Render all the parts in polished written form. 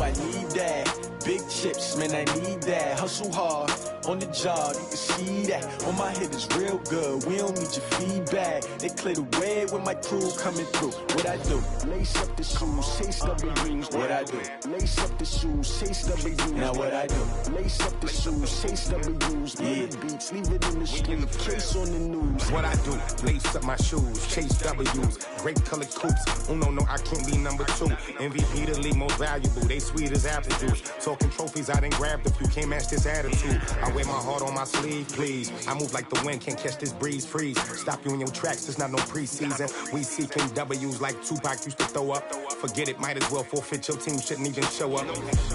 I need that. Big chips, man, I need that. Hustle hard on the job, you can see that. On my head is real good, we don't need your feedback. They clear the way with my crew coming through. What I do? Lace up the shoes, chase W's. What I do? Lace up the shoes, chase W's. Now what I do? Lace up the shoes, chase W's. Yeah. Beats, leave it in the street, case on the news. What I do? Lace up my shoes, chase W's. Grape colored coops. Oh no, I can't be number 2. MVP the league most valuable. They sweet as apple juice. Talking trophies, I didn't grab the few. Can't match this attitude. I wear my heart on my sleeve, please. I move like the wind, can't catch this breeze, freeze. Stop you in your tracks, there's not no preseason. We seeking W's like Tupac used to throw up. Forget it, might as well forfeit, your team shouldn't even show up.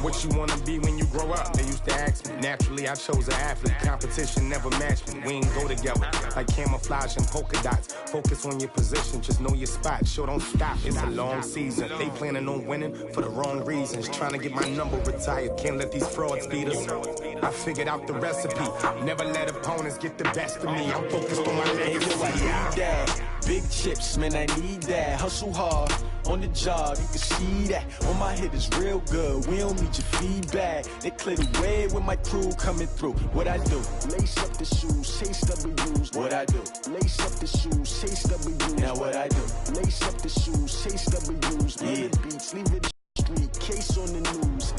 What you wanna be when you grow up? They used to ask me. Naturally, I chose an athlete. Competition never matched me. We ain't go together like camouflage and polka dots. Focus on your position, just know your spot. Sure, don't stop, it's a long season. They planning on winning for the wrong reasons. Trying to get my number retired, can't let these frauds beat us. I figured out the recipe. Never let opponents get the best of me. I'm focused on my legacy. I need that. Big chips, man, I need that. Hustle hard on the job, you can see that. On my head is real good, we don't need your feedback. They clear the way with my crew coming through. What I do? Lace up the shoes, chase W's. What I do? Lace up the shoes, chase W's. Now what I do? Lace up the shoes, chase W's. Yeah. Beats, leave it in the street, case on the news.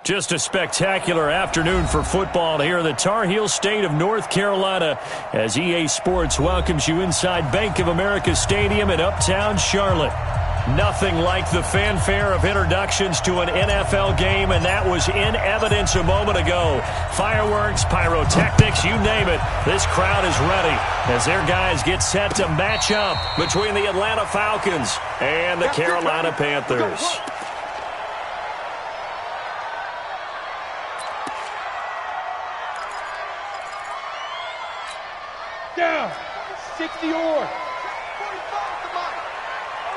Just a spectacular afternoon for football here in the Tar Heel state of North Carolina as EA Sports welcomes you inside Bank of America Stadium in Uptown Charlotte. Nothing like the fanfare of introductions to an NFL game, and that was in evidence a moment ago. Fireworks, pyrotechnics, you name it. This crowd is ready as their guys get set to match up between the Atlanta Falcons and the Carolina Panthers. Down, 60 or.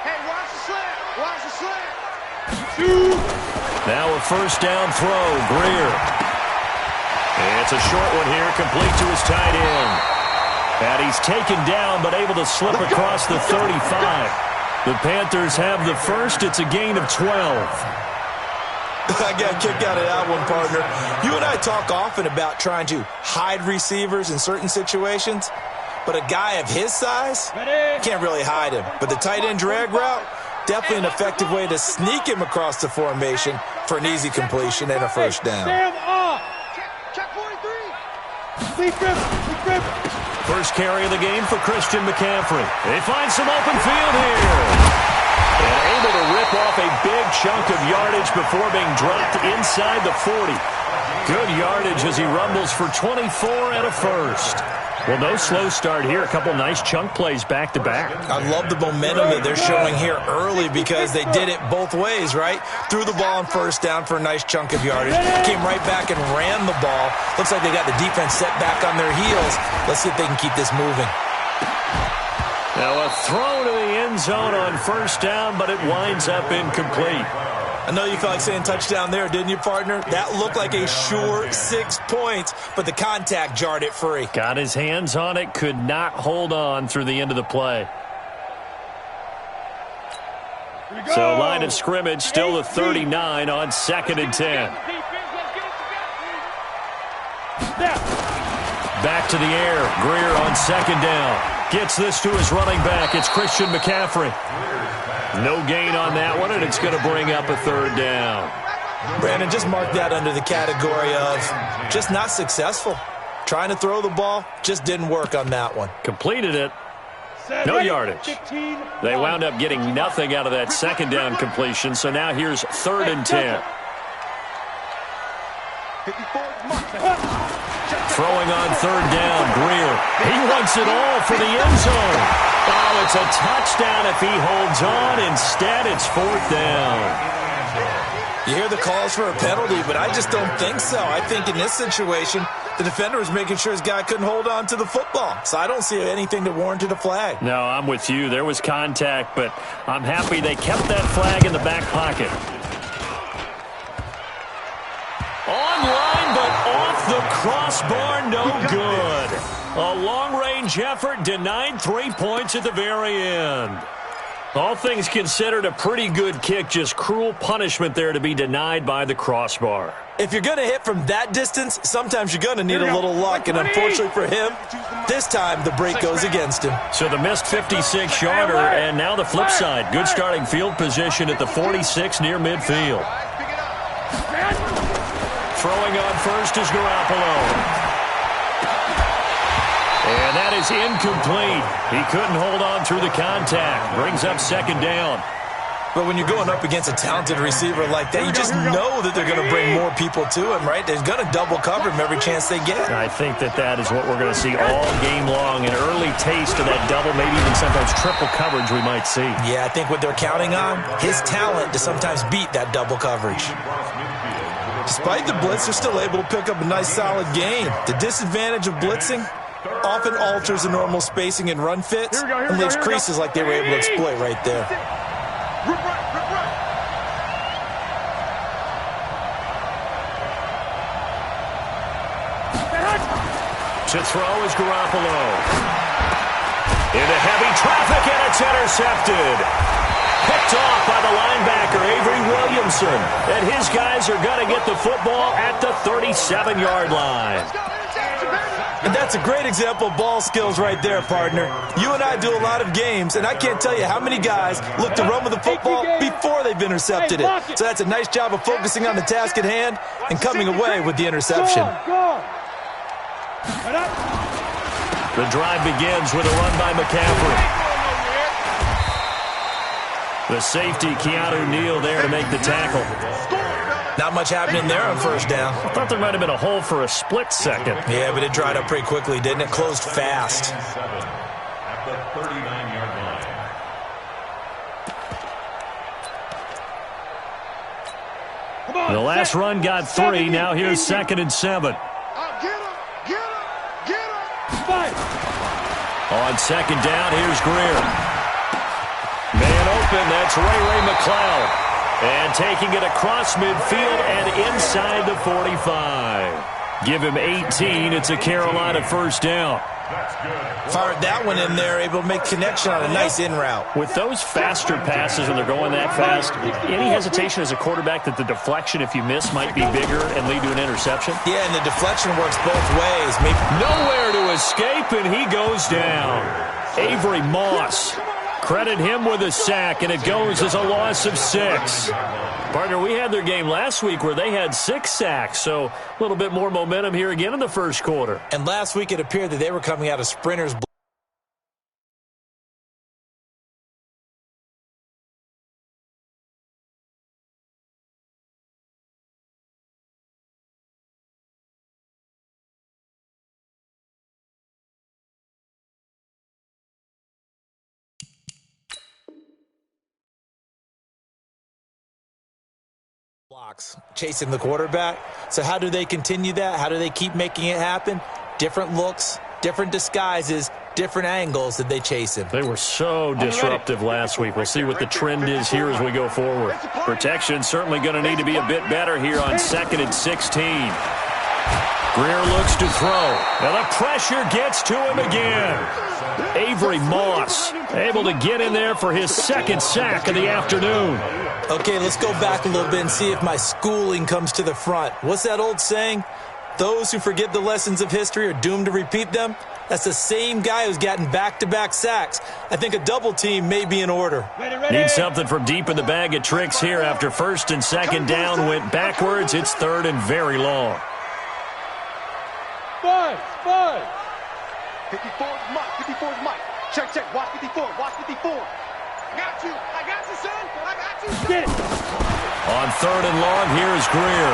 Hey, watch the slant. Watch the slant. Two. Now a first down throw, Greer. It's a short one here, complete to his tight end. And he's taken down, but able to slip across the 35. The Panthers have the first. It's a gain of 12. I got a kick out of that one, partner. You and I talk often about trying to hide receivers in certain situations, but a guy of his size can't really hide him. But the tight end drag route, definitely an effective way to sneak him across the formation for an easy completion and a first down. Stand up. Check 43. Lead. First carry of the game for Christian McCaffrey. They find some open field here. And able to rip off a big chunk of yardage before being dropped inside the 40. Good yardage as he rumbles for 24 and a first. Well, no slow start here. A couple nice chunk plays back-to-back. I love the momentum that they're showing here early because they did it both ways, right? Threw the ball on first down for a nice chunk of yardage. Came right back and ran the ball. Looks like they got the defense set back on their heels. Let's see if they can keep this moving. Now a throw to the end zone on first down, but it winds up incomplete. I know you felt like saying touchdown there, didn't you, partner? That looked like a sure 6 points, but the contact jarred it free. Got his hands on it, could not hold on through the end of the play. So line of scrimmage, still the 39 on 2nd and 10. Back to the air. Greer on 2nd down. Gets this to his running back. It's Christian McCaffrey. No gain on that one, and it's going to bring up a 3rd down. Brandon, just mark that under the category of just not successful. Trying to throw the ball, just didn't work on that one. Completed it. No yardage. They wound up getting nothing out of that 2nd down completion, so now here's 3rd and 10. Throwing on 3rd down, Greer. He wants it all for the end zone. Oh, it's a touchdown if he holds on. Instead, it's 4th down. You hear the calls for a penalty, but I just don't think so. I think in this situation, the defender was making sure his guy couldn't hold on to the football. So I don't see anything that warranted a flag. No, I'm with you. There was contact, but I'm happy they kept that flag in the back pocket. Online, but off the crossbar, no good. A long-range effort denied 3 points at the very end. All things considered, a pretty good kick, just cruel punishment there to be denied by the crossbar. If you're going to hit from that distance, sometimes you're going to need a little luck, and unfortunately for him, this time the break goes against him. So the missed 56-yarder, and now the flip side. Good starting field position at the 46 near midfield. Throwing on first is Garoppolo. And that is incomplete. He couldn't hold on through the contact. Brings up second down. But when you're going up against a talented receiver like that, you just know that they're going to bring more people to him, right? They're going to double cover him every chance they get. I think that is what we're going to see all game long. An early taste of that double, maybe even sometimes triple coverage we might see. Yeah, I think what they're counting on, his talent to sometimes beat that double coverage. Despite the blitz, they're still able to pick up a nice, solid game. The disadvantage of blitzing often alters the normal spacing and run fits and leaves creases like they were able to exploit right there. To throw is Garoppolo. Into heavy traffic, and it's intercepted. Picked off by the linebacker, Avery Williamson. And his guys are going to get the football at the 37-yard line. And that's a great example of ball skills right there, partner. You and I do a lot of games, and I can't tell you how many guys look to run with the football before they've intercepted it. So that's a nice job of focusing on the task at hand and coming away with the interception. The drive begins with a run by McCaffrey. The safety, Keanu Neal, there to make the tackle. Not much happening there on first down. I thought there might have been a hole for a split second. Yeah, but it dried up pretty quickly, didn't it? Closed fast. At the 39-yard line. The last run got 3. Now here's 2nd and 7. On 2nd down, here's Greer. Man open, that's Ray McLeod. And taking it across midfield and inside the 45. Give him 18. It's a Carolina first down. Fired that one in there, able to make connection on a nice in route. With those faster passes when they're going that fast, any hesitation as a quarterback that the deflection, if you miss, might be bigger and lead to an interception? Yeah, and the deflection works both ways. Nowhere to escape, and he goes down. Avery Moss. Credit him with a sack, and it goes as a loss of 6. Partner, we had their game last week where they had 6 sacks, so a little bit more momentum here again in the first quarter. And last week it appeared that they were coming out of sprinters. Blocks, chasing the quarterback. So how do they continue that? How do they keep making it happen? Different looks, different disguises, different angles that they chase him. They were so disruptive last week. We'll see what the trend is here as we go forward. Protection certainly going to need to be a bit better here on 2nd and 16. Greer looks to throw. Now the pressure gets to him again. Avery Moss able to get in there for his 2nd sack of the afternoon. Okay, let's go back a little bit and see if my schooling comes to the front. What's that old saying? Those who forget the lessons of history are doomed to repeat them. That's the same guy who's gotten back-to-back sacks. I think a double team may be in order. Need something from deep in the bag of tricks here after 1st and 2nd down went backwards. It's 3rd and very long. 5. 54 is Mike. Check. Watch 54. I got you, son. I got you, son. Get it. On 3rd and long, here's Greer.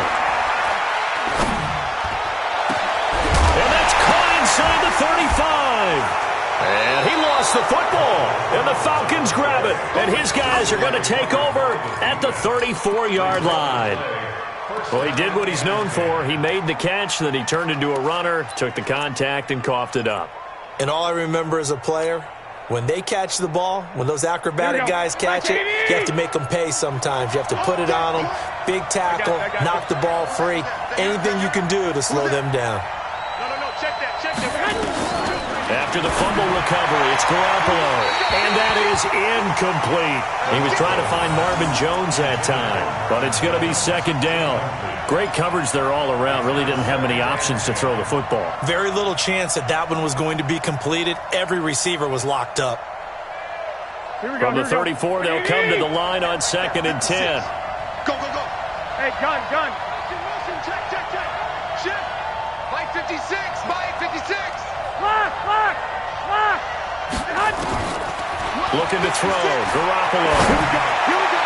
And that's caught inside the 35. And he lost lost the football, and the Falcons grab it. And his guys are going to take over at the 34-yard line. Well, he did what he's known for. He made the catch, then he turned into a runner, took the contact, and coughed it up. And all I remember as a player, when they catch the ball, when those acrobatic guys catch it, you have to make them pay sometimes. You have to put it on them, big tackle, knock the ball free, anything you can do to slow them down. No, check that. After the fumble recovery, it's Garoppolo, and that is incomplete. He was trying to find Marvin Jones that time, but it's going to be second down. Great coverage there all around. Really didn't have many options to throw the football. Very little chance that that one was going to be completed. Every receiver was locked up. From the 34, they'll come to the line on 2nd and 10. Go. Hey, gun. Check. Shift. By 56. Lock. Looking to throw. Garoppolo. Here we go.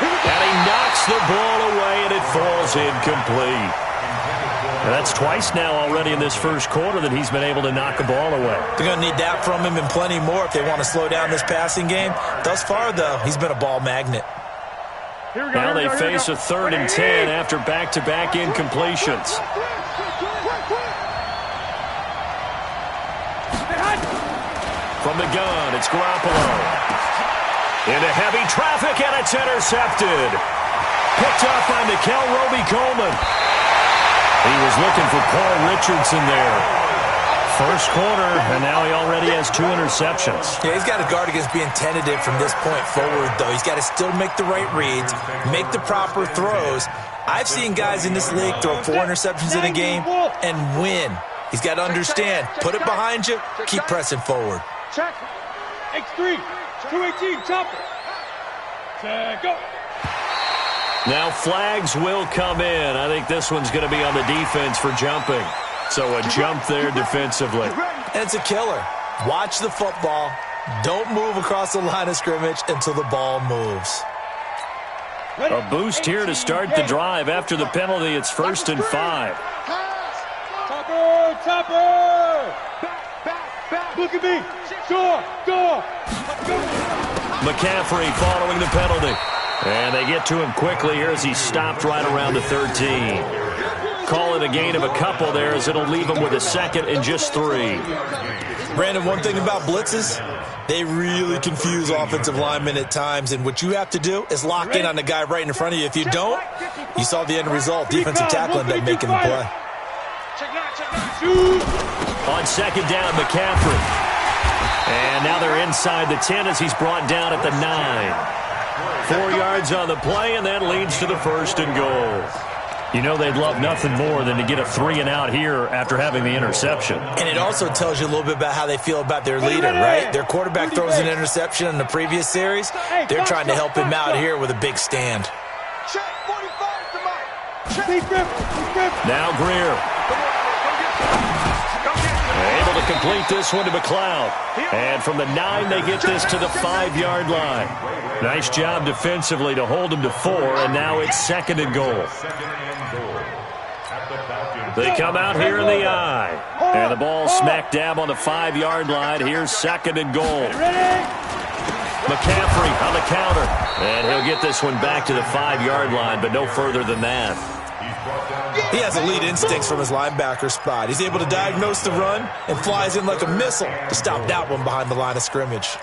And he knocks the ball away, and it falls incomplete. And that's twice now already in this first quarter that he's been able to knock a ball away. They're going to need that from him and plenty more if they want to slow down this passing game. Thus far, though, he's been a ball magnet. Now they face a 3rd and 10 after back-to-back incompletions. From the gun, it's Garoppolo. Into heavy traffic, and it's intercepted. Picked off by Nickel Roby-Coleman. He was looking for Paul Richardson there. First quarter, and now he already has 2 interceptions. Yeah, he's got to guard against being tentative from this point forward, though. He's got to still make the right reads, make the proper throws. I've seen guys in this league throw 4 interceptions in a game and win. He's got to understand, put it behind you, keep pressing forward. Check. X3. 218. Chopper. Go. Now flags will come in. I think this one's going to be on the defense for jumping. So a jump there defensively. And it's a killer. Watch the football. Don't move across the line of scrimmage until the ball moves. A boost here to start the drive. After the penalty, it's 1st and 5. Topper. Look at me. Door. McCaffrey following the penalty. And they get to him quickly here as he stopped right around the 13. Call it a gain of a couple there as it'll leave him with a 2nd and just 3. Brandon, one thing about blitzes, they really confuse offensive linemen at times, and what you have to do is lock in on the guy right in front of you. If you don't, you saw the end result. Defensive tackle ended up making the play. On 2nd down, McCaffrey. And now they're inside the 10 as he's brought down at the 9. 4 yards on the play, and that leads to the 1st and goal. You know they'd love nothing more than to get a 3-and-out here after having the interception. And it also tells you a little bit about how they feel about their leader, right? Their quarterback throws an interception in the previous series. They're trying to help him out here with a big stand. Now Greer. Able to complete this one to McLeod. And from the 9, they get this to the 5-yard line. Nice job defensively to hold him to 4, and now it's 2nd and goal. They come out here in the eye. And the ball smack dab on the 5-yard line. Here's 2nd and goal. McCaffrey on the counter. And he'll get this one back to the 5-yard line, but no further than that. He has elite instincts from his linebacker spot. He's able to diagnose the run and flies in like a missile to stop that one behind the line of scrimmage.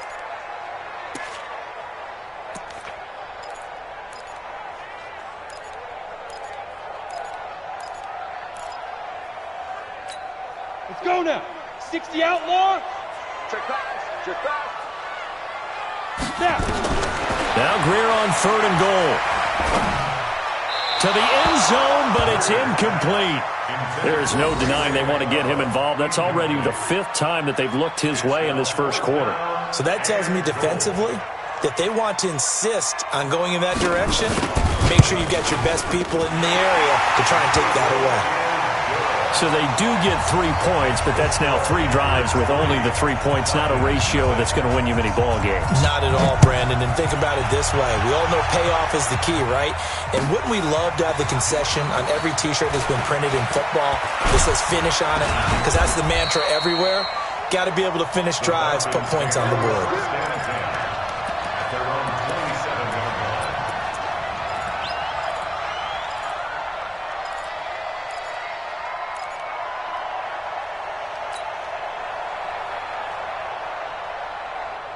Let's go now. 60 outlaw. Check back. Now Greer on 3rd and goal. To the end zone, but it's incomplete. There is no denying they want to get him involved. That's already the 5th time that they've looked his way in this first quarter. So that tells me defensively that they want to insist on going in that direction. Make sure you've got your best people in the area to try and take that away. So they do get 3 points, but that's now 3 drives with only the 3 points, not a ratio that's going to win you many ball games. Not at all, Brandon. And think about it this way. We all know payoff is the key, right? And wouldn't we love to have the concession on every T-shirt that's been printed in football that says finish on it? Because that's the mantra everywhere. Got to be able to finish drives, put points on the board.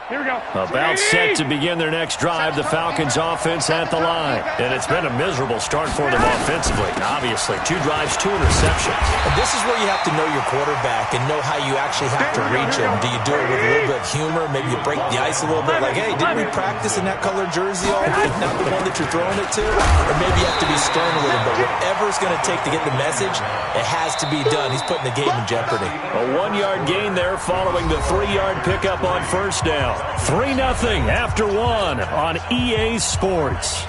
Here we go. About set to begin their next drive, the Falcons offense at the line. And it's been a miserable start for them offensively. Obviously, 2 drives, 2 interceptions. And this is where you have to know your quarterback and know how you actually have to reach him. Do you do it with a little bit of humor? Maybe you break the ice a little bit like, hey, didn't we practice in that colored jersey all week? Not the one that you're throwing it to? Or maybe you have to be stern with him. But whatever it's going to take to get the message, it has to be done. He's putting the game in jeopardy. A 1-yard gain there following the 3-yard pickup on first down. 3-0 after 1 on EA Sports.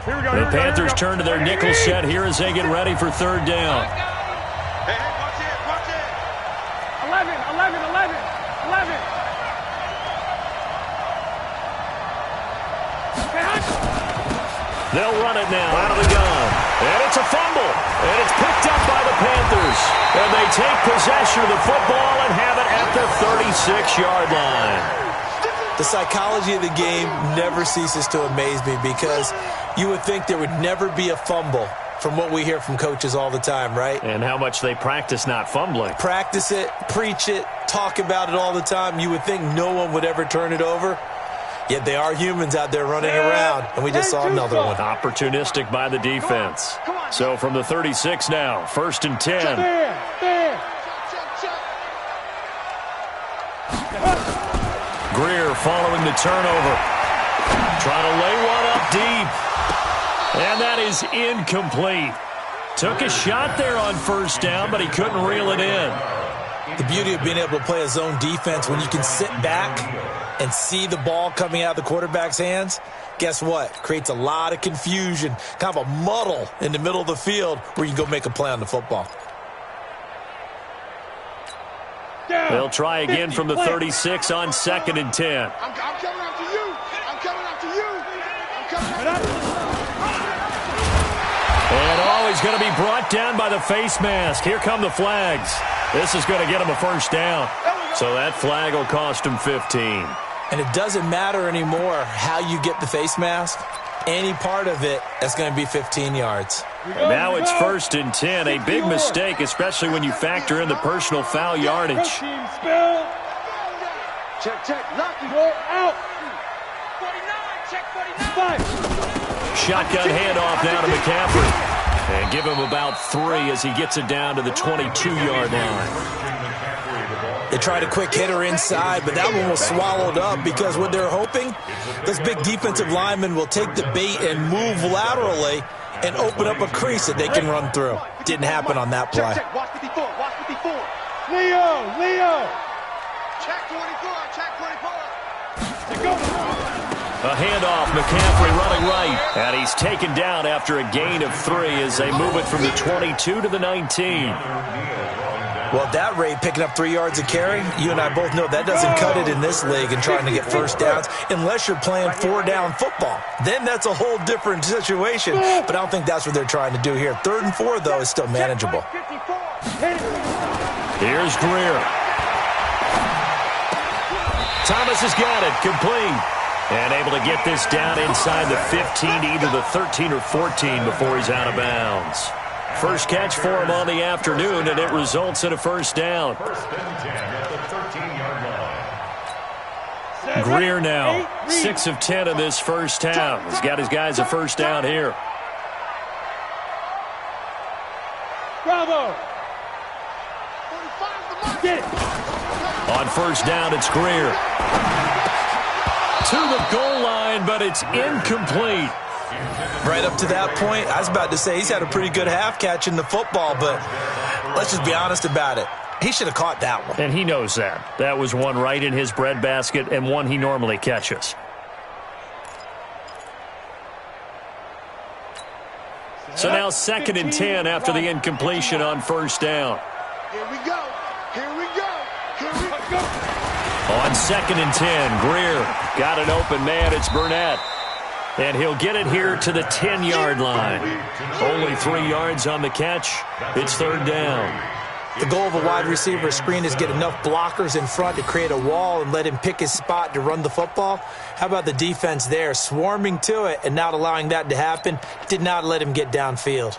The Panthers turn to their nickel set here as they get ready for 3rd down. Hey, watch it, watch it. 11. They'll run it now out of the gun. And it's a fumble. And it's picked up by the Panthers. And they take possession of the football and have it at the 36-yard line. The psychology of the game never ceases to amaze me because you would think there would never be a fumble from what we hear from coaches all the time, right? And how much they practice not fumbling. Practice it, preach it, talk about it all the time. You would think no one would ever turn it over. Yet they are humans out there running around, and we just saw another one. Opportunistic by the defense. So from the 36 now, 1st and 10. Greer following the turnover. Trying to lay one up deep. And that is incomplete. Took a shot there on 1st down, but he couldn't reel it in. The beauty of being able to play a zone defense when you can sit back and see the ball coming out of the quarterback's hands, guess what? Creates a lot of confusion, kind of a muddle in the middle of the field where you can go make a play on the football. They'll try again from the 36 on 2nd and 10. I'm coming after you. I'm coming after you. I'm coming after you. And always going to be brought down by the face mask. Here come the flags. This is going to get him a 1st down. So that flag will cost him 15. And it doesn't matter anymore how you get the face mask. Any part of it, that's going to be 15 yards. And now it's 1st and 10. A big mistake, especially when you factor in the personal foul yardage. Check. Lucky. Out. 49. Check 49. 5. Shotgun handoff now to McCaffrey. And give him about 3 as he gets it down to the 22-yard line. They tried a quick hitter inside, but that one was swallowed up because what they're hoping, those big defensive linemen will take the bait and move laterally and open up a crease that they can run through. Didn't happen on that play. Check. Watch 54. Watch 54. Leo. Check 24. Check 24. Go. A handoff, McCaffrey running right. And he's taken down after a gain of 3 as they move it from the 22 to the 19. Well, at that rate, picking up 3 yards a carry, you and I both know that doesn't cut it in this league and trying to get 1st downs unless you're playing 4-down football. Then that's a whole different situation, but I don't think that's what they're trying to do here. 3rd and 4, though, is still manageable. Here's Greer. Thomas has got it, complete. And able to get this down inside the 15 to either the 13 or 14 before he's out of bounds. First catch for him on the afternoon, and it results in a 1st down. 1st and 10 at the 13-yard line. Greer now, 6 of 10 in this 1st half. He's got his guys a 1st down here. Bravo. Get it. On 1st down, it's Greer. To the goal line, but it's incomplete. Right up to that point, I was about to say he's had a pretty good half catching the football, but let's just be honest about it. He should have caught that one. And he knows that. That was one right in his breadbasket and one he normally catches. So now 2nd and 10 after the incompletion on 1st down. Here we go. Here we go. Here we go. On 2nd and 10, Greer got an open man. It's Burnett. And he'll get it here to the 10-yard line. Only 3 yards on the catch. It's third down. The goal of a wide receiver screen is get enough blockers in front to create a wall and let him pick his spot to run the football. How about the defense there, swarming to it and not allowing that to happen? Did not let him get downfield.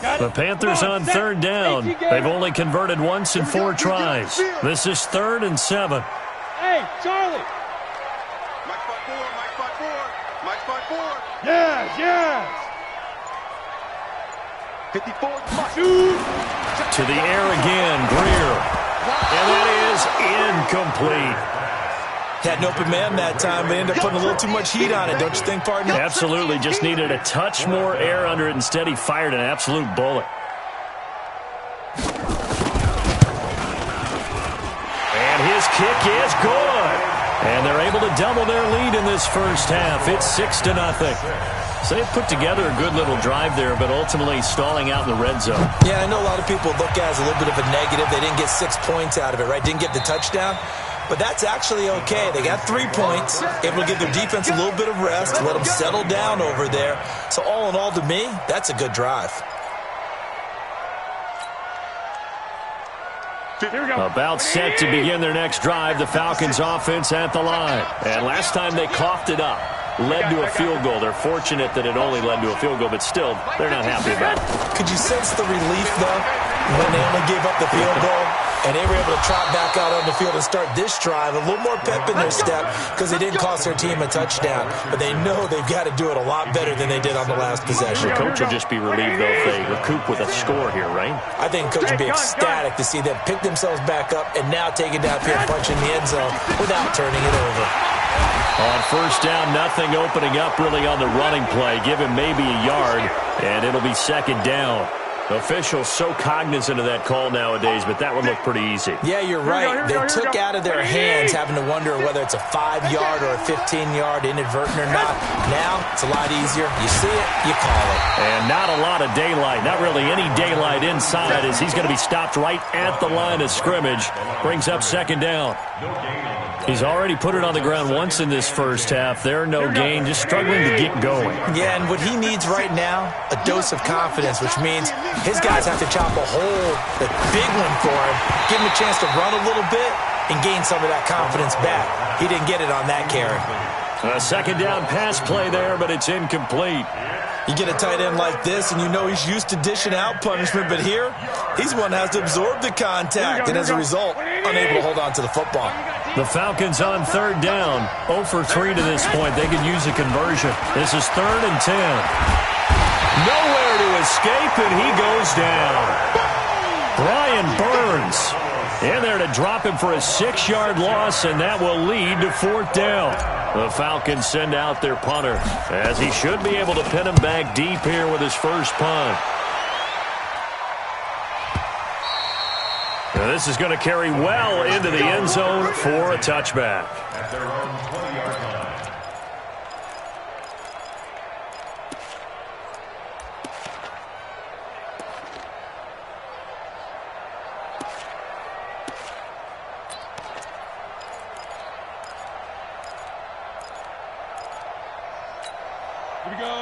The Panthers on third down. They've only converted once in 4 tries. This is 3rd and 7. Hey, Charlie. Mike spot 4, Mike spot 4, Mike spot 4. Yes, yes. 54, Mike. To the air again, Greer. And that is incomplete. Had an open man that time, but ended up putting a little too much heat on it, don't you think, partner? Absolutely. Just needed a touch more air under it. Instead, he fired an absolute bullet. And his kick is good. And they're able to double their lead in this first half. It's 6-0. So they put together a good little drive there, but ultimately stalling out in the red zone. Yeah, I know a lot of people look at it as a little bit of a negative. They didn't get 6 points out of it, right? Didn't get the touchdown. But that's actually okay. They got 3 points, able to give their defense a little bit of rest, let them settle down over there. So all in all, to me, that's a good drive. About set to begin their next drive, the Falcons offense at the line. And last time they coughed it up, led to a field goal. They're fortunate that it only led to a field goal, but still, they're not happy about it. Could you sense the relief, though, when they only gave up the field goal? And they were able to trot back out on the field and start this drive. A little more pep in their step because they didn't cost their team a touchdown. But they know they've got to do it a lot better than they did on the last possession. The coach will just be relieved, though, if they recoup with a score here, right? I think the coach would be ecstatic to see them pick themselves back up and now take it downfield, punch in the end zone without turning it over. On first down, nothing opening up really on the running play. Give him maybe a yard, and it'll be second down. Officials so cognizant of that call nowadays, but that would look pretty easy. Yeah, you're right. They took out of their hands having to wonder whether it's a 5-yard or a 15-yard inadvertent or not. Now, it's a lot easier. You see it, you call it. And not a lot of daylight, not really any daylight inside as he's going to be stopped right at the line of scrimmage. Brings up second down. He's already put it on the ground once in this first half. There, no gain, just struggling to get going. Yeah, and what he needs right now, a dose of confidence, which means his guys have to chop a hole, a big one for him, give him a chance to run a little bit and gain some of that confidence back. He didn't get it on that carry. A second down pass play there, but it's incomplete. You get a tight end like this, and you know he's used to dishing out punishment, but here, he's one that has to absorb the contact, and as a result, unable to hold on to the football. The Falcons on third down, 0 for 3 to this point. They could use a conversion. This is 3rd and 10. Nowhere to escape, and he goes down. Brian Burns in there to drop him for a 6-yard loss, and that will lead to 4th down. The Falcons send out their punter, as he should be able to pin him back deep here with his first punt. Now this is going to carry well into the end zone for a touchback.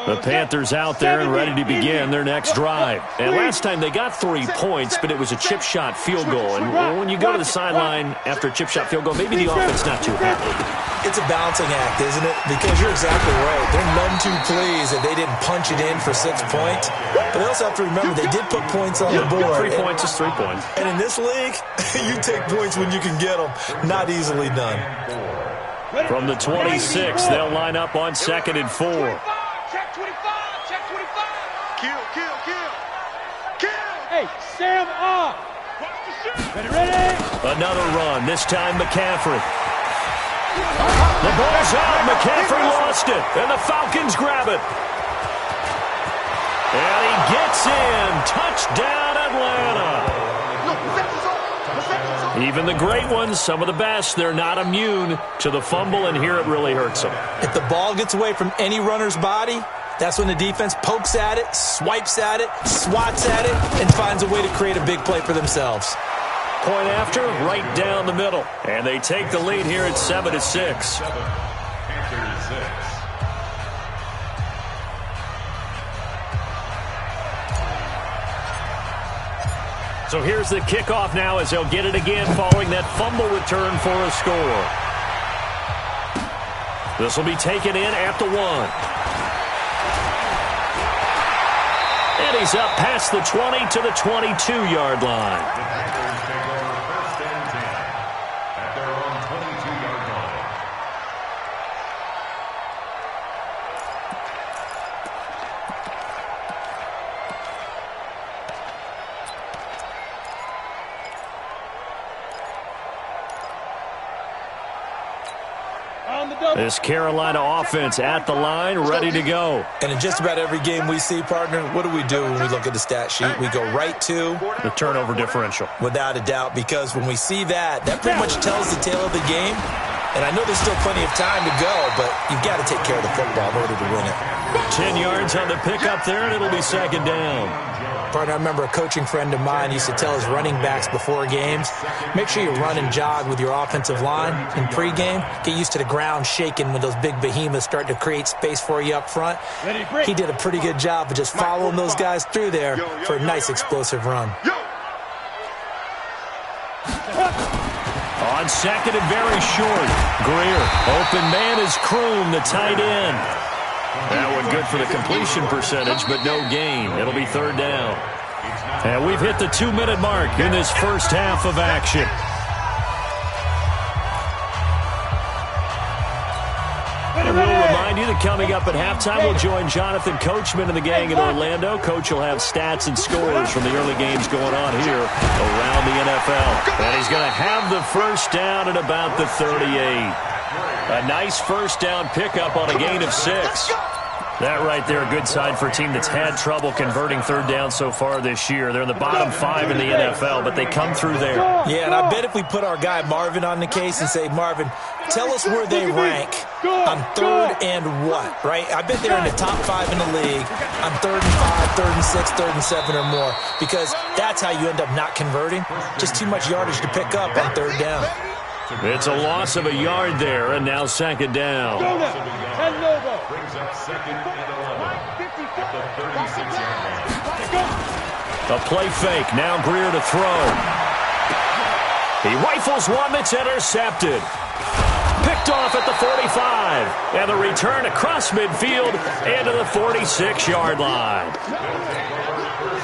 The Panthers out there and ready to begin their next drive. And last time they got 3 points, but it was a chip shot field goal. And when you go to the sideline after a chip shot field goal, maybe the offense not too happy. It's a balancing act, isn't it? Because you're exactly right. They're none too pleased that they didn't punch it in for 6 points. But they also have to remember they did put points on the board. 3 points is 3 points. And in this league, you take points when you can get them. Not easily done. From the 26, they'll line up on 2nd and 4. Check 25, check 25. Kill. Hey, Sam off. Ready. Another run, this time McCaffrey. The ball's out, McCaffrey lost it, and the Falcons grab it. And he gets in, touchdown Atlanta. Even the great ones, some of the best, they're not immune to the fumble, and here it really hurts them. If the ball gets away from any runner's body, that's when the defense pokes at it, swipes at it, swats at it, and finds a way to create a big play for themselves. Point after, right down the middle. And they take the lead here at 7-6. So here's the kickoff now as they'll get it again following that fumble return for a score. This will be taken in at the 1. And he's up past the 20 to the 22-yard line. This Carolina offense at the line, ready to go. And in just about every game we see, partner, what do we do when we look at the stat sheet? We go right to the turnover differential. Without a doubt, because when we see that, that pretty much tells the tale of the game. And I know there's still plenty of time to go, but you've got to take care of the football in order to win it. 10 yards on the pickup there, and it'll be second down. Partner, I remember a coaching friend of mine used to tell his running backs before games, make sure you run and jog with your offensive line in pregame. Get used to the ground shaking when those big behemoths start to create space for you up front. He did a pretty good job of just following those guys through there for a nice explosive run. On second and very short, Greer. Open man is Kroom, the tight end. That one good for the completion percentage, but no gain. It'll be third down. And we've hit the 2-minute mark in this first half of action. And we'll remind you that coming up at halftime, we'll join Jonathan Coachman and the gang in Orlando. Coach will have stats and scores from the early games going on here around the NFL. And he's going to have the first down at about the 38. A nice first down pickup on a gain of 6. That right there, a good sign for a team that's had trouble converting third down so far this year. They're in the bottom 5 in the NFL, but they come through there. Yeah, and I bet if we put our guy Marvin on the case and say, Marvin, tell us where they rank on third and what, right? I bet they're in the top 5 in the league on third and 5, third and 6, third and 7 or more, because that's how you end up not converting. Just too much yardage to pick up on third down. It's a loss of a yard there, and now second down. Brings up second and 11 at the 36-yard line. A play fake. Now Greer to throw. He rifles one that's intercepted. Picked off at the 45. And the return across midfield and to the 46-yard line.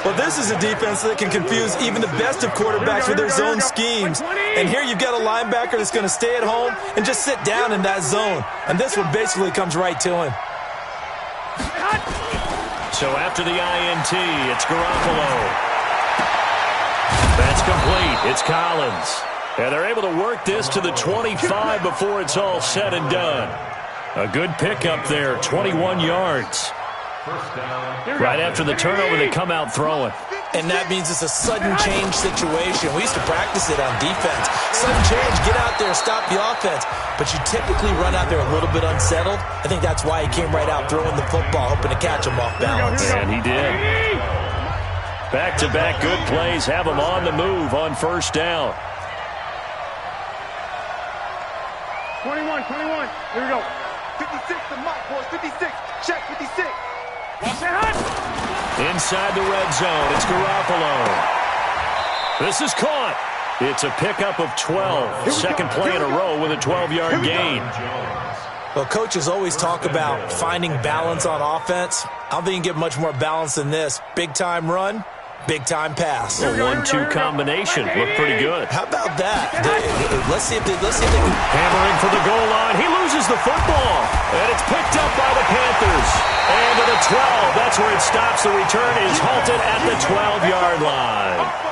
Well, this is a defense that can confuse even the best of quarterbacks with their zone schemes. And here you've got a linebacker that's going to stay at home and just sit down in that zone. And this one basically comes right to him. So after the INT, it's Garoppolo. That's complete. It's Collins. And they're able to work this to the 25 before it's all said and done. A good pickup there, 21 yards. Right after the turnover, they come out throwing. And that means it's a sudden change situation. We used to practice it on defense. Sudden change, get out there, stop the offense. But you typically run out there a little bit unsettled. I think that's why he came right out throwing the football, hoping to catch him off balance. And he did. Back-to-back good plays have him on the move on first down. 21. Here we go. 56 to Mike, boys. 56. Check 56. Inside the red zone, it's Garoppolo. This is caught. It's a pickup of 12. Second play in a row with a 12-yard gain. Well, coaches always talk about finding balance on offense. I don't think you can get much more balance than this. Big-time run, big-time pass. A 1-2 combination. Looked pretty good. How about that? Let's see if they can... Hammering for the goal line. He loses the football. And it's picked up by the Panthers. And to the 12. That's where it stops. The return is halted at the 12-yard line.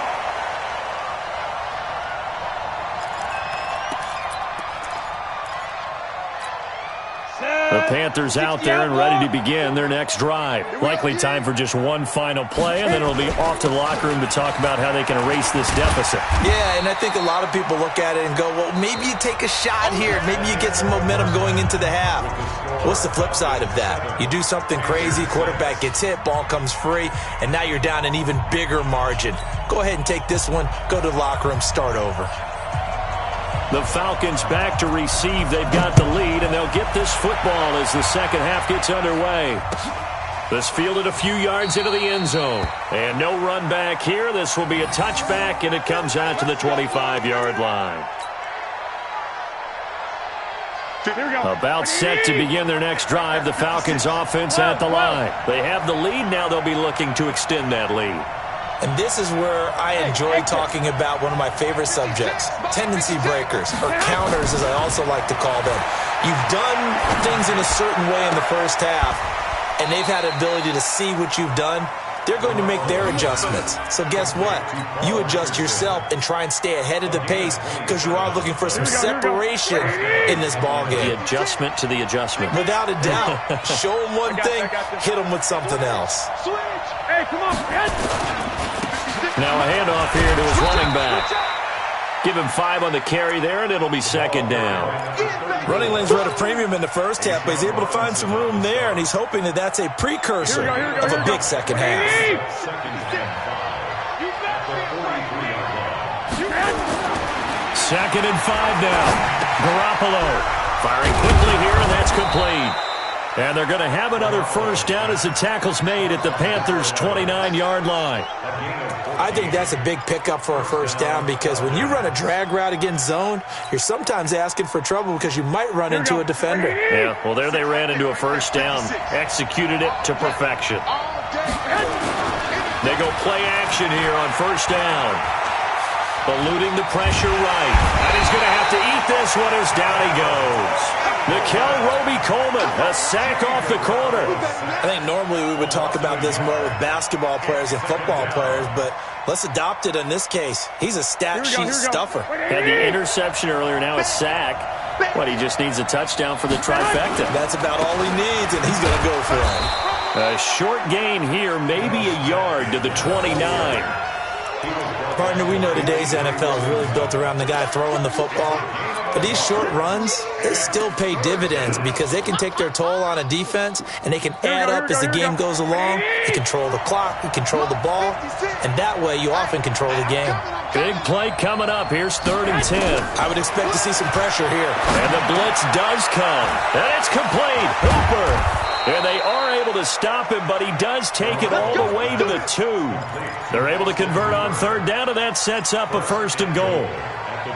The Panthers out there and ready to begin their next drive. Likely time for just one final play, and then it'll be off to the locker room to talk about how they can erase this deficit. Yeah, and I think a lot of people look at it and go, well, maybe you take a shot here. Maybe you get some momentum going into the half. What's the flip side of that? You do something crazy, quarterback gets hit, ball comes free, and now you're down an even bigger margin. Go ahead and take this one, go to the locker room, start over. The Falcons back to receive. They've got the lead, and they'll they'll get this football as the second half gets underway. This fielded a few yards into the end zone. And no run back here. This will be a touchback, and it comes out to the 25-yard line. About set to begin their next drive, the Falcons offense at the line. They have the lead. Now they'll be looking to extend that lead. And this is where I enjoy talking about one of my favorite subjects, tendency breakers, or counters as I also like to call them. You've done things in a certain way in the first half, and they've had the ability to see what you've done. They're going to make their adjustments. So guess what? You adjust yourself and try and stay ahead of the pace because you are looking for some separation in this ballgame. The adjustment to the adjustment. Without a doubt. Show them one thing, hit them with something else. Hey, come on, now a handoff here to his running back. Give him 5 on the carry there, and it'll be second down. Running lanes were at a premium in the first half, but he's able to find some room there, and he's hoping that that's a precursor of a big second half. Second and 5 now. Garoppolo firing quickly here, and that's complete. And they're going to have another first down as the tackle's made at the Panthers' 29-yard line. I think that's a big pickup for a first down because when you run a drag route against zone, you're sometimes asking for trouble because you might run into a defender. Yeah, well, there they ran into a first down, executed it to perfection. They go play action here on first down. Eluding the pressure right. And he's going to have to eat this one as down he goes. Nickel Roby-Coleman, a sack off the corner. I think normally we would talk about this more with basketball players and football players, but let's adopt it in this case. He's a stat sheet stuffer. Had the interception earlier, now a sack. What, he just needs a touchdown for the trifecta. That's about all he needs, and he's going to go for it. A short gain here, maybe a yard to the 29. Partner, we know today's NFL is really built around the guy throwing the football. But these short runs, they still pay dividends because they can take their toll on a defense and they can add up as the game goes along. You control the clock, you control the ball, and that way you often control the game. Big play coming up. Here's 3rd and 10. I would expect to see some pressure here. And the blitz does come. And it's complete. Hooper. And they are able to stop him, but he does take it all the way to the 2. They're able to convert on 3rd down, and that sets up a 1st and goal.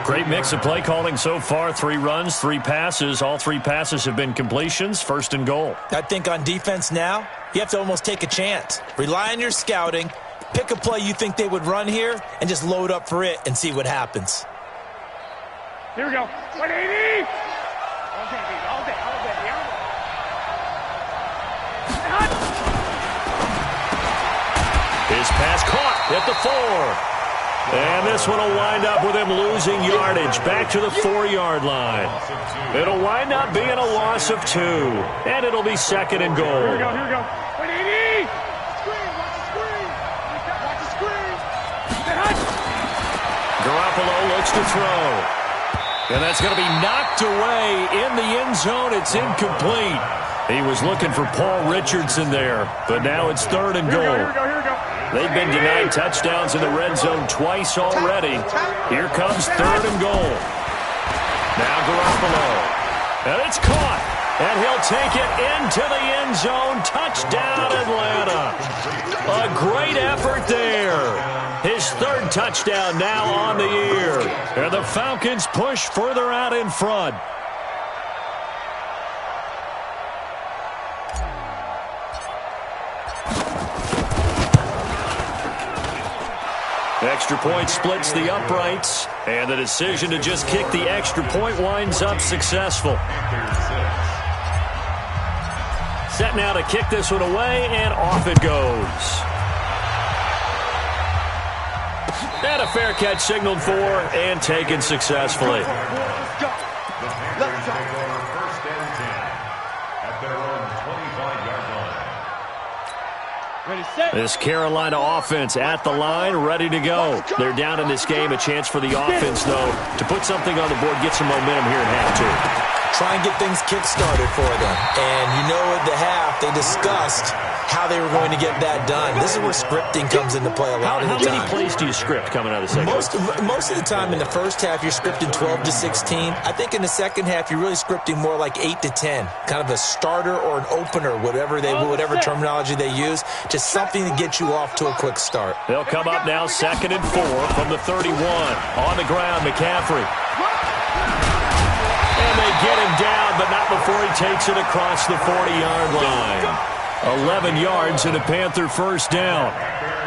Great mix of play calling so far. 3 runs, 3 passes. All 3 passes have been completions. 1st and goal. I think on defense now, you have to almost take a chance. Rely on your scouting. Pick a play you think they would run here, and just load up for it and see what happens. Here we go. 180! All day. His pass caught at the 4. And this one will wind up with him losing yardage back to the 4-yard line. It'll wind up being a loss of 2. And it'll be 2nd and goal. Here we go. 180! Watch the screen! Garoppolo looks to throw. And that's going to be knocked away in the end zone. It's incomplete. He was looking for Paul Richardson there, but now it's 3rd and goal. Here we go. They've been denied touchdowns in the red zone twice already. Here comes 3rd and goal. Now Garoppolo. And it's caught. And he'll take it into the end zone. Touchdown, Atlanta. A great effort there. His 3rd touchdown now on the year. And the Falcons push further out in front. Extra point splits the uprights, and the decision to just kick the extra point winds up successful. Set now to kick this one away, and off it goes. And a fair catch signaled for and taken successfully. Let's go. First and 10 at their own 25-yard line. Ready, set. This Carolina offense at the line, ready to go. They're down in this game. A chance for the offense, though, to put something on the board, get some momentum here in half 2. Try and get things kick-started for them. And you know at the half, they discussed how they were going to get that done. This is where scripting comes into play a lot of the time. How many plays do you script coming out of the second half? Most of the time in the first half, you're scripting 12 to 16. I think in the second half, you're really scripting more like 8 to 10. Kind of a starter or an opener, whatever terminology they use. Just something to get you off to a quick start. They'll come up now 2nd and 4 from the 31. On the ground, McCaffrey. And they get him down, but not before he takes it across the 40-yard line. 11 yards and a Panther first down.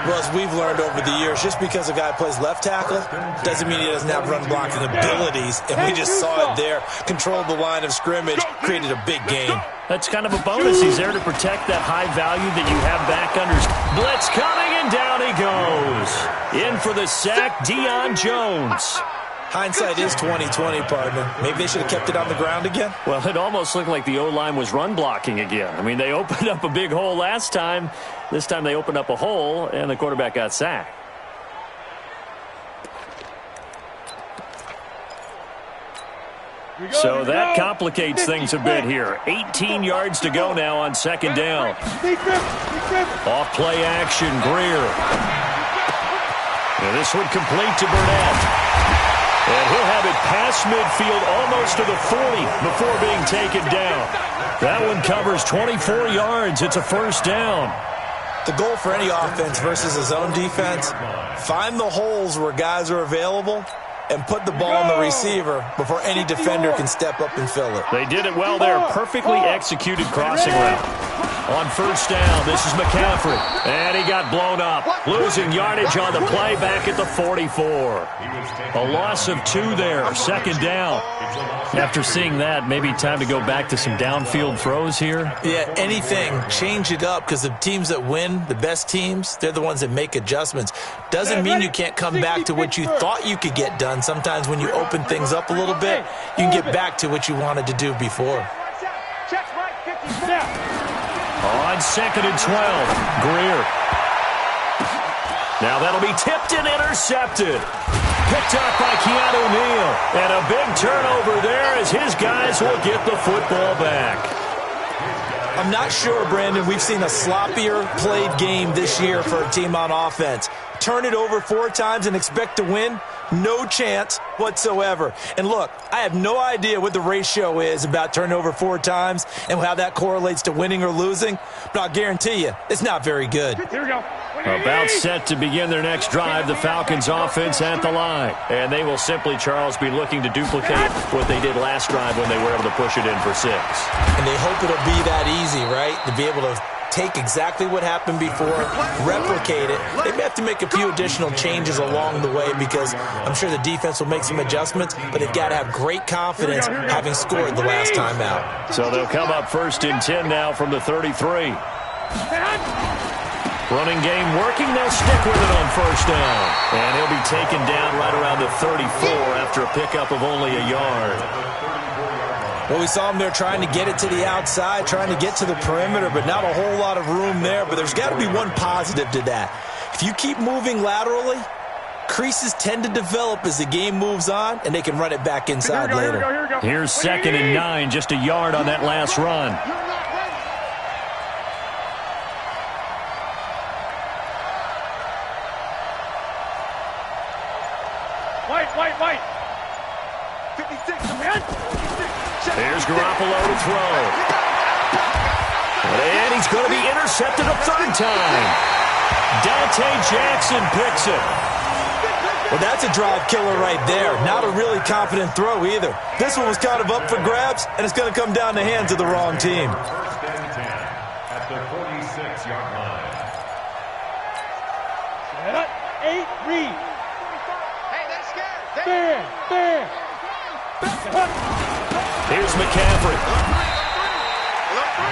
Well, as we've learned over the years, just because a guy plays left tackle doesn't mean he doesn't have run blocking abilities. And we just saw it there. Controlled the line of scrimmage, created a big gain. That's kind of a bonus. He's there to protect that high value that you have back under. Blitz coming, and down he goes. In for the sack, Deion Jones. Hindsight is 20/20, partner. Maybe they should have kept it on the ground again. Well, it almost looked like the O-line was run blocking again. I mean, they opened up a big hole last time. This time they opened up a hole, and the quarterback got sacked. So that complicates things a bit here. 18 yards to go now on 2nd down. Off play action, Greer. And this one complete to Burnett. And he'll have it past midfield almost to the 40 before being taken down. That one covers 24 yards. It's a first down. The goal for any offense versus a zone defense, find the holes where guys are available and put the ball on the receiver before any defender can step up and fill it. They did it well there. Perfectly executed crossing route. On first down, this is McCaffrey. And he got blown up. Losing yardage on the play back at the 44. A loss of 2 there. 2nd down. After seeing that, maybe time to go back to some downfield throws here. Yeah, anything. Change it up, because the teams that win, the best teams, they're the ones that make adjustments. Doesn't mean you can't come back to what you thought you could get done. Sometimes when you open things up a little bit, you can get back to what you wanted to do before. On 2nd and 12, Greer. Now that'll be tipped and intercepted. Picked up by Keanu Neal. And a big turnover there as his guys will get the football back. I'm not sure, Brandon, we've seen a sloppier played game this year for a team on offense. Turn it over 4 times and expect to win? No chance whatsoever. And look, I have no idea what the ratio is about turning over 4 times and how that correlates to winning or losing, but I'll guarantee you, it's not very good. Here we go. About set to begin their next drive, the Falcons offense at the line. And they will simply, Charles, be looking to duplicate what they did last drive when they were able to push it in for 6. And they hope it'll be that easy, right? To be able to take exactly what happened before, replicate it. They may have to make a few additional changes along the way because I'm sure the defense will make some adjustments, but they've got to have great confidence having scored the last time out. So they'll come up 1st and 10 now from the 33. Running game working. They'll stick with it on 1st down. And he'll be taken down right around the 34 after a pickup of only a yard. Well, we saw him there trying to get it to the outside, trying to get to the perimeter, but not a whole lot of room there. But there's got to be one positive to that. If you keep moving laterally, creases tend to develop as the game moves on, and they can run it back inside later. Here's 2nd and 9, just a yard on that last run. White. 56, Here's Garoppolo to throw. And he's going to be intercepted a 3rd time. Dante Jackson picks it. Well, that's a drive killer right there. Not a really confident throw either. This one was kind of up for grabs, and it's going to come down the hands of the wrong team. At the 46-yard line. 8, read. Hey, they're scared. There. Here's McCaffrey.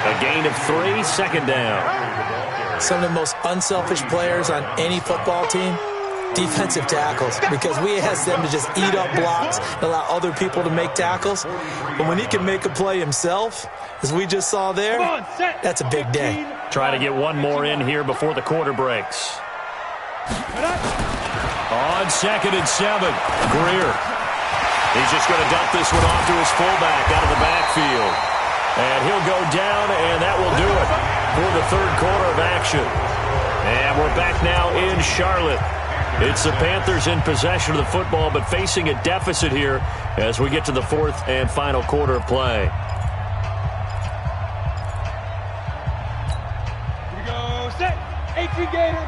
A gain of 3, 2nd down. Some of the most unselfish players on any football team, defensive tackles, because we ask them to just eat up blocks and allow other people to make tackles. But when he can make a play himself, as we just saw there, that's a big day. Try to get one more in here before the quarter breaks. On 2nd and 7, Greer. He's just going to dump this one off to his fullback out of the backfield. And he'll go down, and that will do it. for the third quarter of action. And we're back now in Charlotte. It's the Panthers in possession of the football, but facing a deficit here as we get to the fourth and final quarter of play. Here we go. Set. 18 Gator.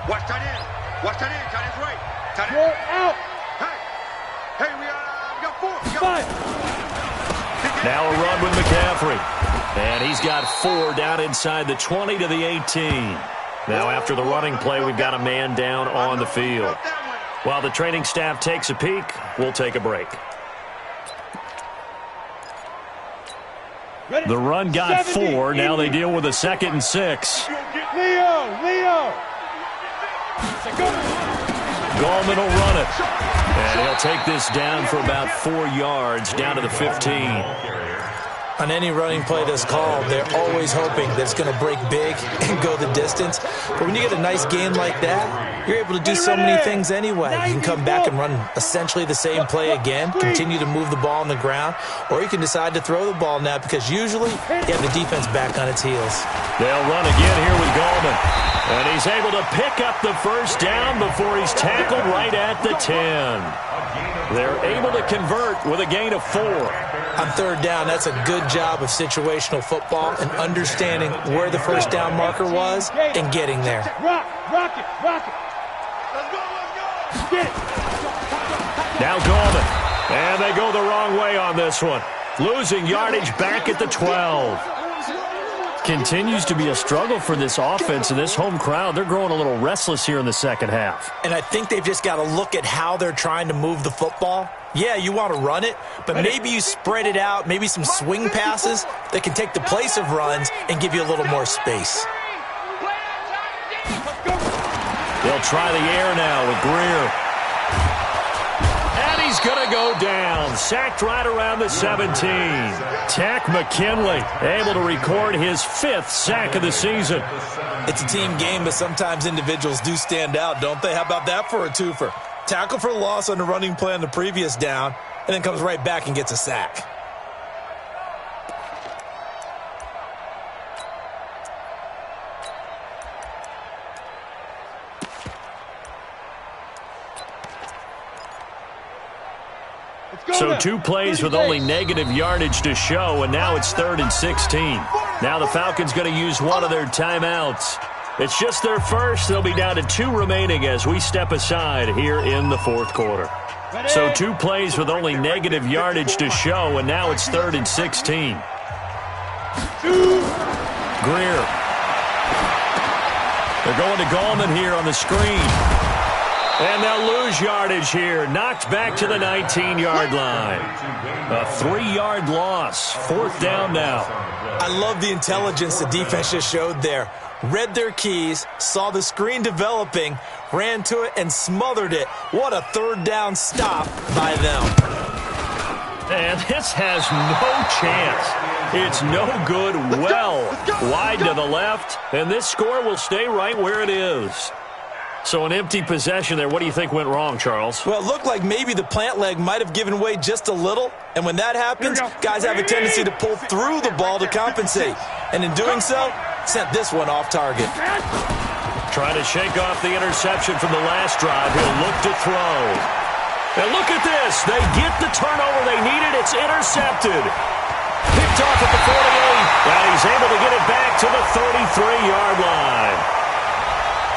Watch tight end. Watch tight end. Tight end's right. Tight end. Roll out. Hey, we got 4. We got 5. Now a run with McCaffrey. And he's got 4 down inside the 20 to the 18. Now after the running play, we've got a man down on the field. While the training staff takes a peek, we'll take a break. Ready? The run got 70. 4. Now they deal with a 2nd and 6. Leo. Gallman will run it. And he'll take this down for about 4 yards, down to the 15. On any running play that's called, they're always hoping that it's going to break big and go the distance. But when you get a nice gain like that, you're able to do so many things anyway. You can come back and run essentially the same play again, continue to move the ball on the ground, or you can decide to throw the ball now because usually you have the defense back on its heels. They'll run again here with Gallman. And he's able to pick up the first down before he's tackled right at the 10. They're able to convert with a gain of 4. On third down, that's a good job of situational football and understanding where the first down marker was and getting there. Rock it. Get it. Now Gallman. And they go the wrong way on this one. Losing yardage back at the 12. Continues to be a struggle for this offense and this home crowd. They're growing a little restless here in the second half. And I think they've just got to look at how they're trying to move the football. Yeah, you want to run it, but maybe you spread it out, maybe some swing passes that can take the place of runs and give you a little more space. They'll try the air now with Greer. And he's going to go down. Sacked right around the 17. Tack McKinley able to record his 5th sack of the season. It's a team game, but sometimes individuals do stand out, don't they? How about that for a twofer? Tackle for loss on the running play on the previous down, and then comes right back and gets a sack. So 2 plays with only negative yardage to show, and now it's 3rd and 16. Now the Falcons going to use one of their timeouts. It's just their first. They'll be down to 2 remaining as we step aside here in the fourth quarter. So 2 plays with only negative yardage to show, and now it's 3rd and 16. Greer. They're going to Gallman here on the screen. And they'll lose yardage here. Knocked back to the 19-yard line. A 3-yard loss. 4th down now. I love the intelligence the defense just showed there. Read their keys, saw the screen developing, ran to it, and smothered it. What a third down stop by them. And this has no chance. It's no good. Well wide to the left, and this score will stay right where it is. So an empty possession there. What do you think went wrong, Charles? Well, it looked like maybe the plant leg might have given way just a little. And when that happens, guys have a tendency to pull through the ball to compensate. And in doing so, sent this one off target. Trying to shake off the interception from the last drive. He'll look to throw. And look at this. They get the turnover they needed. It's intercepted. Picked off at the 48. And he's able to get it back to the 33-yard line.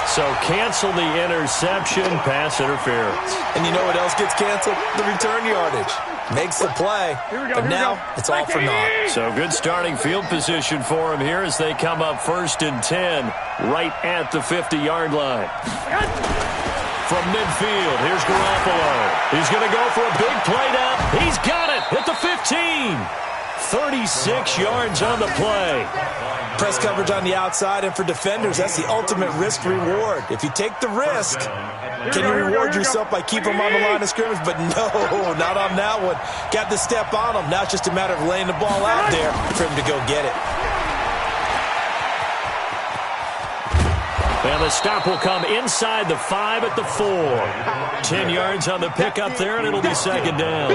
So cancel the interception, pass interference. And you know what else gets canceled? The return yardage. Makes the play, but now it's all for naught. So good starting field position for him here as they come up 1st and 10 right at the 50-yard line. From midfield, here's Garoppolo. He's going to go for a big play down. He's got it at the 15. 36 yards on the play. Press coverage on the outside, and for defenders, that's the ultimate risk-reward. If you take the risk, can you reward yourself by keeping them on the line of scrimmage? But no, not on that one. Got the step on him. Now it's just a matter of laying the ball out there for him to go get it. And the stop will come inside the 5 at the 4. 10 yards on the pickup there, and it'll be 2nd down.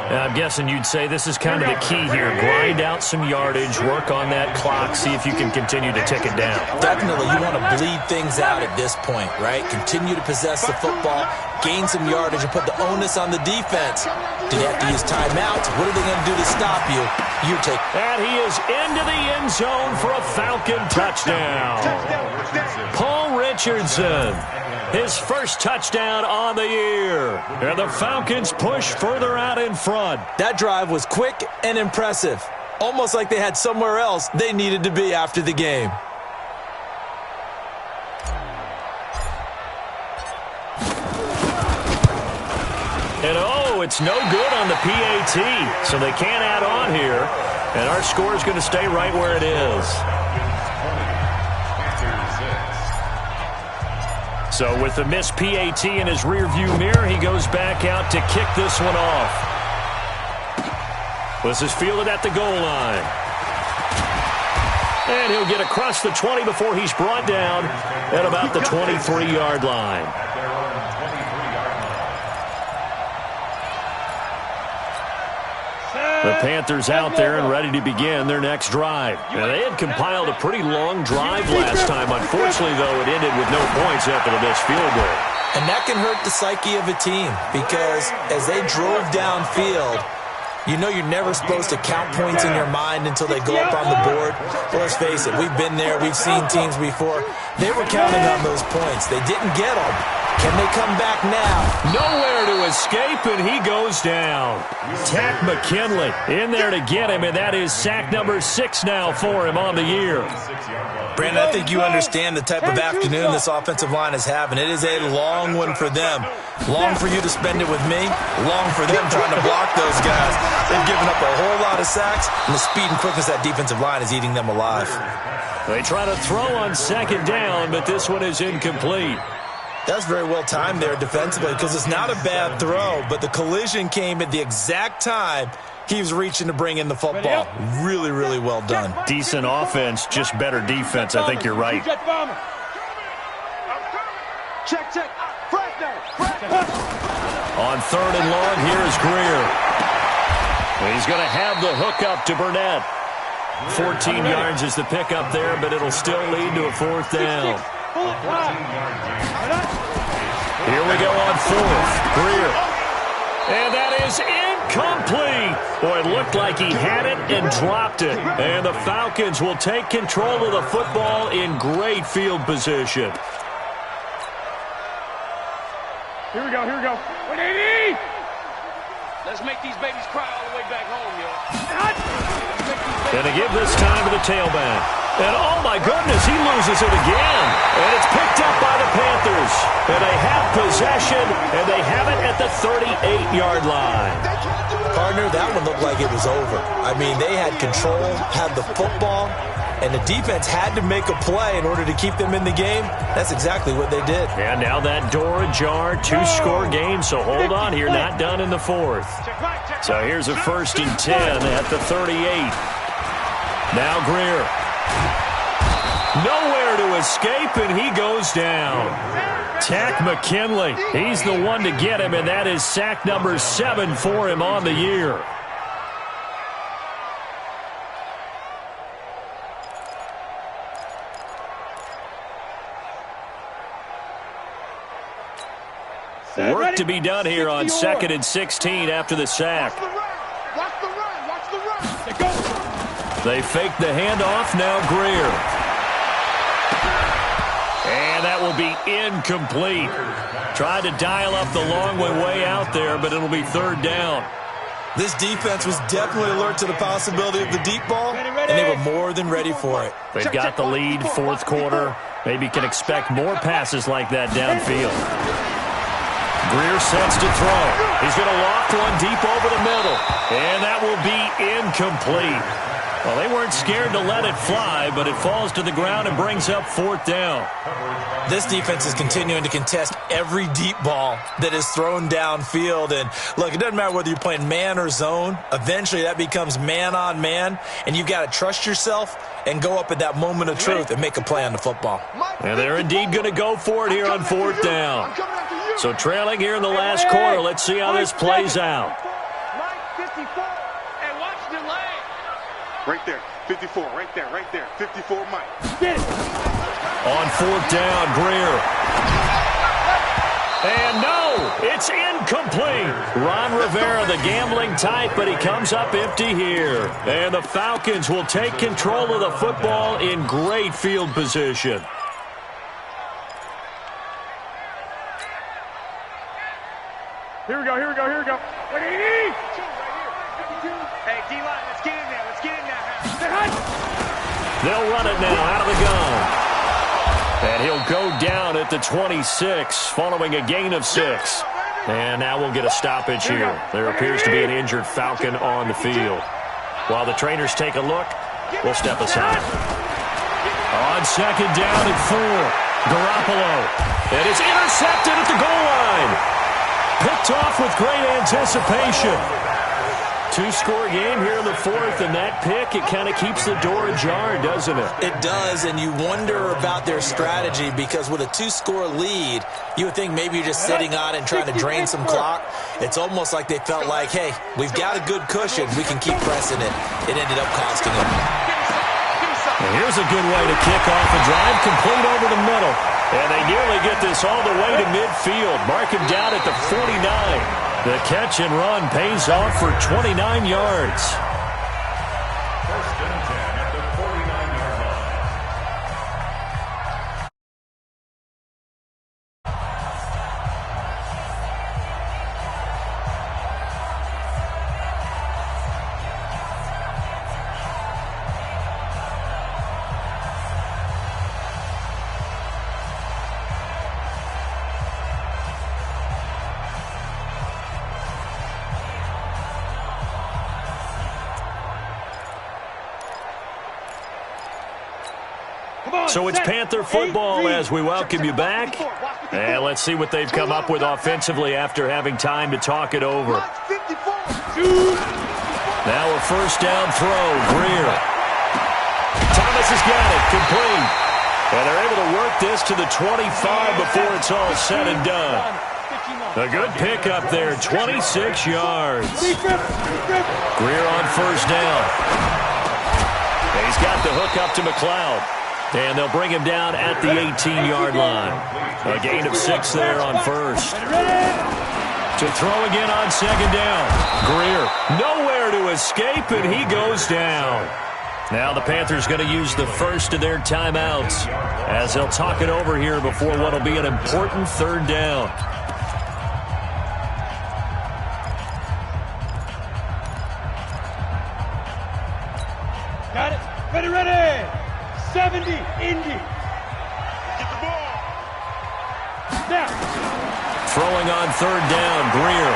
I'm guessing you'd say this is kind of the key here. Grind out some yardage, work on that clock, see if you can continue to tick it down. Definitely, you want to bleed things out at this point, right? Continue to possess the football, gain some yardage, and put the onus on the defense. Do they have to use timeouts? What are they going to do to stop you? You take. And he is into the end zone for a Falcon touchdown. Paul Richardson, his first touchdown on the year. And the Falcons push further out in front. That drive was quick and impressive. Almost like they had somewhere else they needed to be after the game. And oh, it's no good on the PAT, so they can't add on here. And our score is going to stay right where it is. So with the missed PAT in his rearview mirror, he goes back out to kick this one off. This is fielded at the goal line. And he'll get across the 20 before he's brought down at about the 23-yard line. The Panthers out there and ready to begin their next drive. Now, they had compiled a pretty long drive last time. Unfortunately, though, it ended with no points after the missed field goal. And that can hurt the psyche of a team because as they drove downfield, you know you're never supposed to count points in your mind until they go up on the board. Well, let's face it, we've been there. We've seen teams before. They were counting on those points. They didn't get them. Can they come back now? Nowhere to escape, and he goes down. Tack McKinley in there to get him, and that is sack number 6 now for him on the year. Brandon, I think you understand the type of afternoon this offensive line is having. It is a long one for them. Long for you to spend it with me. Long for them trying to block those guys. They've given up a whole lot of sacks, and the speed and quickness of that defensive line is eating them alive. They try to throw on second down, but this one is incomplete. That's very well timed there defensively because it's not a bad throw, but the collision came at the exact time he was reaching to bring in the football. Really, really well done. Decent offense, just better defense. I think you're right. Check, check. On 3rd and long, here's Greer. He's going to have the hook up to Burnett. 14 yards is the pickup there, but it'll still lead to a 4th down. Here we go on 4th. Greer. And that is incomplete. Boy, it looked like he had it and dropped it. And the Falcons will take control of the football in great field position. Here we go, here we go. 180! Let's make these babies cry all the way back home, yo. And they give this time to the tailback. And oh my goodness, he loses it again. And it's picked up by the Panthers. And they have possession, and they have it at the 38-yard line. Partner, that one looked like it was over. I mean, they had control, had the football, and the defense had to make a play in order to keep them in the game. That's exactly what they did. And now that door ajar, 2-score game, so hold on here, not done in the 4th. So here's a 1st and 10 at the 38. Now Greer. Nowhere to escape, and he goes down. Tack McKinley, he's the one to get him, and that is sack number 7 for him on the year. Work to be done here on 2nd and 16 after the sack. Watch the run, watch the run. They fake the handoff, now Greer. And that will be incomplete. Tried to dial up the long way out there, but it'll be 3rd down. This defense was definitely alert to the possibility of the deep ball, and they were more than ready for it. They've got the lead, 4th quarter. Maybe can expect more passes like that downfield. Greer sets to throw. He's going to loft one deep over the middle. And that will be incomplete. Well, they weren't scared to let it fly, but it falls to the ground and brings up 4th down. This defense is continuing to contest every deep ball that is thrown downfield. And, look, it doesn't matter whether you're playing man or zone. Eventually, that becomes man-on-man, and you've got to trust yourself and go up at that moment of truth and make a play on the football. And they're indeed going to go for it here on 4th down. So trailing here in the last quarter, let's see how this plays out. Right there, 54, right there, 54, Mike. On fourth down, Greer. And no, it's incomplete. Ron Rivera, the gambling type, but he comes up empty here. And the Falcons will take control of the football in great field position. Here we go. What do you need? Hey, D-line, let's get in there. They'll run it now out of the gun. And he'll go down at the 26 following a gain of 6. And now we'll get a stoppage here. There appears to be an injured Falcon on the field. While the trainers take a look, we'll step aside. On second down and 4, Garoppolo. And it's intercepted at the goal line. Picked off with great anticipation. 2-score game here in the fourth, and that pick, it kind of keeps the door ajar, doesn't it? It does, and you wonder about their strategy because with a 2-score lead, you would think maybe you're just sitting on it and trying to drain some clock. It's almost like they felt like, hey, we've got a good cushion. We can keep pressing it. It ended up costing them. And here's a good way to kick off a drive, complete over the middle. And they nearly get this all the way to midfield. Mark him down at the 49. The catch and run pays off for 29 yards. First and 10 at the 49-yard line. So it's Panther football as we welcome you back. And let's see what they've come up with offensively after having time to talk it over. Now a first down throw, Greer. Thomas has got it, complete. And they're able to work this to the 25 before it's all said and done. A good pickup there, 26 yards. Greer on first down. He's got the hook up to McLeod. And they'll bring him down at the 18-yard line. A gain of 6 there on first. To throw again on second down. Greer nowhere to escape, and he goes down. Now the Panthers going to use the first of their timeouts as they'll talk it over here before what will be an important third down. Got it. Ready. 70, Indy. Get the ball. Now. Throwing on third down, Greer.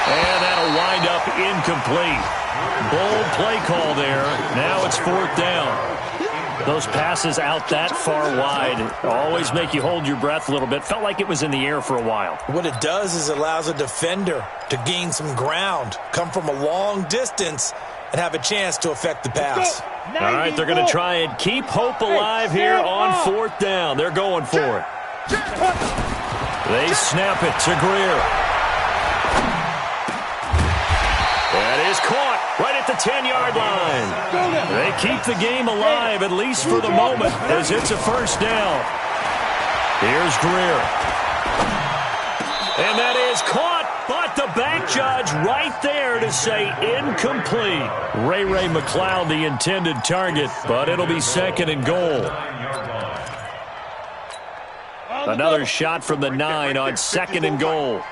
And that'll wind up incomplete. Bold play call there. Now it's fourth down. Those passes out that far wide always make you hold your breath a little bit. Felt like it was in the air for a while. What it does is it allows a defender to gain some ground, come from a long distance, and have a chance to affect the pass. All right, they're going to try and keep hope alive here on fourth down. They're going for it. They snap it to Greer. That is caught right at the 10-yard line. They keep the game alive, at least for the moment, as it's a first down. Here's Greer. And that is caught. But the back judge right there to say incomplete. Ray McLeod, the intended target, but it'll be second and goal. Another shot from the 9 on second and goal.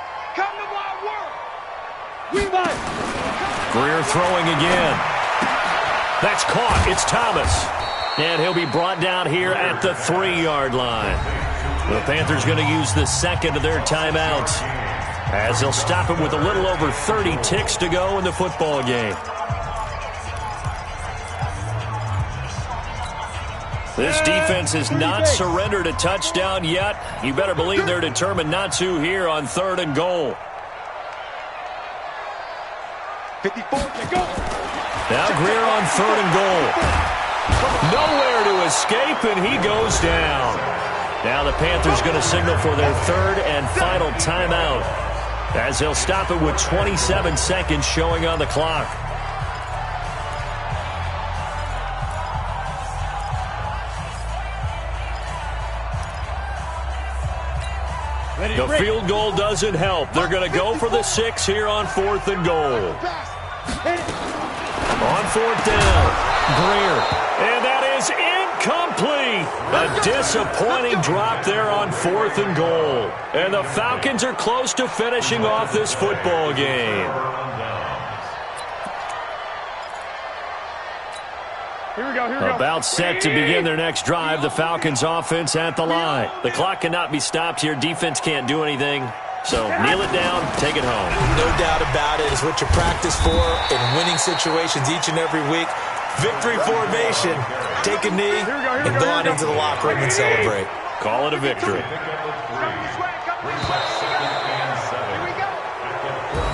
Greer throwing again. That's caught. It's Thomas. And he'll be brought down here at the 3-yard line. The Panthers going to use the second of their timeouts, as they'll stop it with a little over 30 ticks to go in the football game. This defense has not surrendered a touchdown yet. You better believe they're determined not to here on third and goal. 54, go. Now Greer on third and goal. Nowhere to escape, and he goes down. Now the Panthers going to signal for their third and final timeout, as they'll stop it with 27 seconds showing on the clock. The field goal doesn't help. They're going to go for the 6 here on 4th and goal. On 4th down, Greer. And that is incomplete. A disappointing drop there on 4th and goal. And the Falcons are close to finishing off this football game. Here we go. About set to begin their next drive. The Falcons offense at the line. The clock cannot be stopped here. Defense can't do anything. So kneel it down, take it home. No doubt about it. It's what you practice for in winning situations each and every week. Victory formation. Take a knee and go on into the locker room and celebrate. Call it a victory.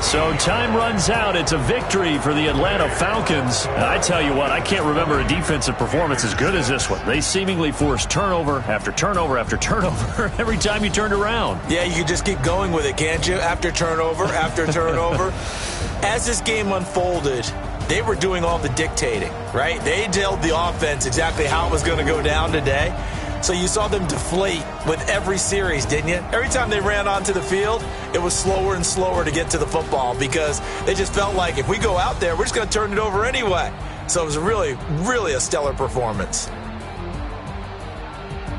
So time runs out. It's a victory for the Atlanta Falcons. And I tell you what, I can't remember a defensive performance as good as this one. They seemingly forced turnover after turnover after turnover every time you turned around. Yeah, you can just keep going with it, can't you? After turnover, after turnover. As this game unfolded, they were doing all the dictating, right? They told the offense exactly how it was going to go down today. So you saw them deflate with every series, didn't you? Every time they ran onto the field, it was slower and slower to get to the football because they just felt like if we go out there, we're just going to turn it over anyway. So it was really, really a stellar performance.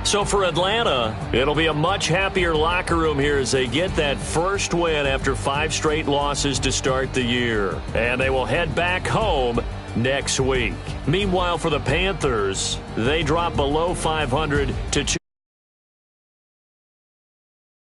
So for Atlanta, it'll be a much happier locker room here as they get that first win after 5 straight losses to start the year. And they will head back home next week. Meanwhile, for the Panthers, they drop below 500 to